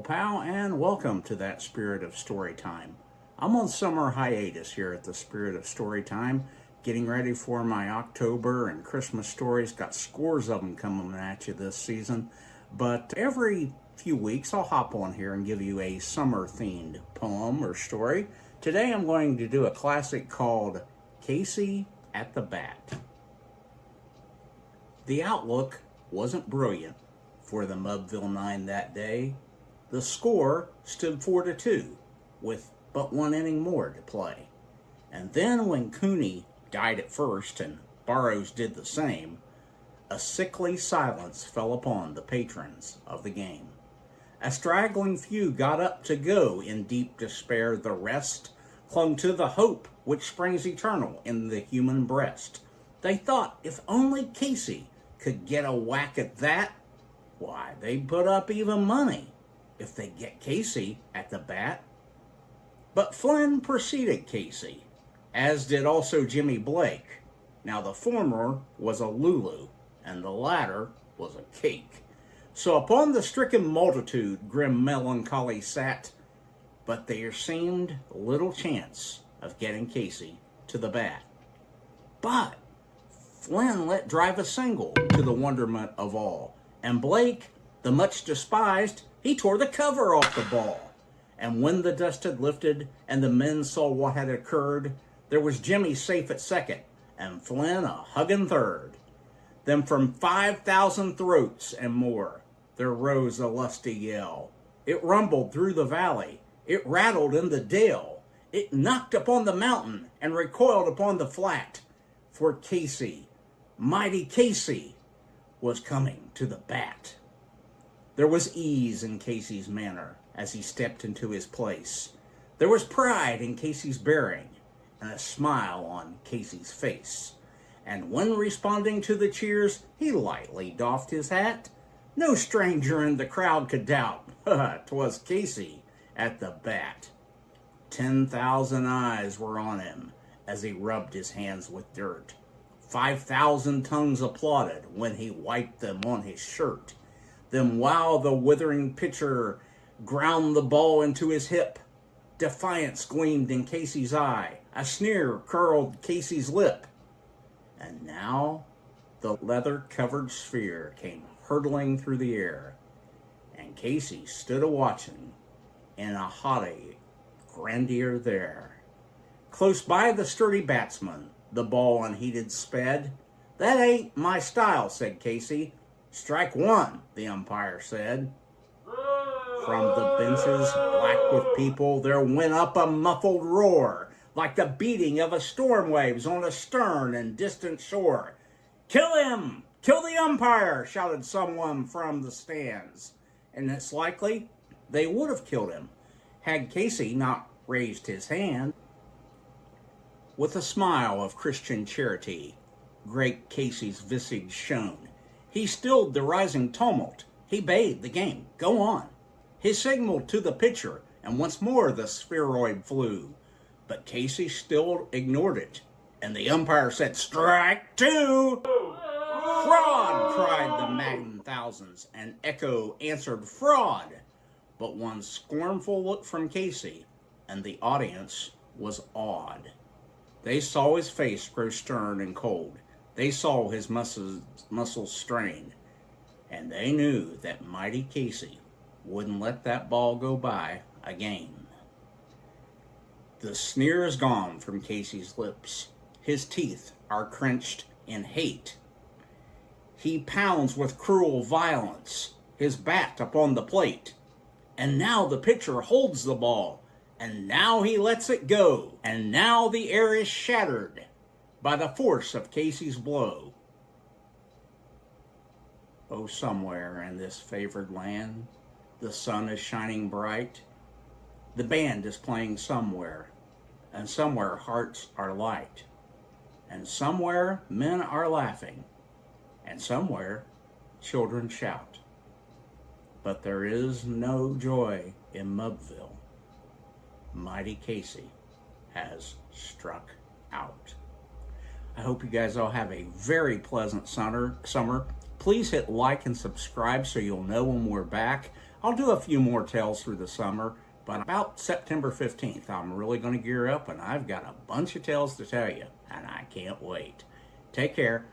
Powell, and welcome to that Spirit of Storytime. I'm on summer hiatus here at the Spirit of Storytime, getting ready for my October and Christmas stories. Got scores of them coming at you this season, but every few weeks I'll hop on here and give you a summer-themed poem or story. Today I'm going to do a classic called Casey at the Bat. The outlook wasn't brilliant for the Mudville Nine that day. The score stood 4-2 with but one inning more to play. And then when Cooney died at first and Burrows did the same, a sickly silence fell upon the patrons of the game. A straggling few got up to go in deep despair. The rest clung to the hope which springs eternal in the human breast. They thought if only Casey could get a whack at that, why, they'd put up even money if they get Casey at the bat. But Flynn preceded Casey, as did also Jimmy Blake. Now the former was a Lulu, and the latter was a cake. So upon the stricken multitude grim melancholy sat, but there seemed little chance of getting Casey to the bat. But Flynn let drive a single to the wonderment of all, and Blake, the much despised, he tore the cover off the ball. And when the dust had lifted and the men saw what had occurred, there was Jimmy safe at second and Flynn a hugging third. Then from 5,000 throats and more there rose a lusty yell. It rumbled through the valley, it rattled in the dale, it knocked upon the mountain and recoiled upon the flat. For Casey, mighty Casey, was coming to the bat. There was ease in Casey's manner as he stepped into his place. There was pride in Casey's bearing and a smile on Casey's face. And when responding to the cheers, he lightly doffed his hat. No stranger in the crowd could doubt 'twas Casey at the bat. 10,000 eyes were on him as he rubbed his hands with dirt. 5,000 tongues applauded when he wiped them on his shirt. Then while the withering pitcher ground the ball into his hip, defiance gleamed in Casey's eye, a sneer curled Casey's lip. And now the leather-covered sphere came hurtling through the air, and Casey stood a-watching in a haughty grandeur there. Close by the sturdy batsman, the ball unheeded sped. "That ain't my style," said Casey. "Strike one," the umpire said. From the benches, black with people, there went up a muffled roar, like the beating of a storm waves on a stern and distant shore. "Kill him! Kill the umpire!" shouted someone from the stands. And it's likely they would have killed him had Casey not raised his hand. With a smile of Christian charity, great Casey's visage shone. He stilled the rising tumult. He bade the game go on. He signaled to the pitcher, and once more the spheroid flew. But Casey still ignored it, and the umpire said, "Strike two!" "Fraud!" cried the maddened thousands, and echo answered, "Fraud!" But one scornful look from Casey, and the audience was awed. They saw his face grow stern and cold. They saw his muscles strain, and they knew that mighty Casey wouldn't let that ball go by again. The sneer is gone from Casey's lips. His teeth are clenched in hate. He pounds with cruel violence his bat upon the plate. And now the pitcher holds the ball, and now he lets it go, and now the air is shattered by the force of Casey's blow. Oh, somewhere in this favored land, the sun is shining bright. The band is playing somewhere, and somewhere hearts are light. And somewhere men are laughing, and somewhere children shout. But there is no joy in Mudville. Mighty Casey has struck out. I hope you guys all have a very pleasant summer. Please hit like and subscribe so you'll know when we're back. I'll do a few more tales through the summer, but about September 15th, I'm really going to gear up, and I've got a bunch of tales to tell you, and I can't wait. Take care.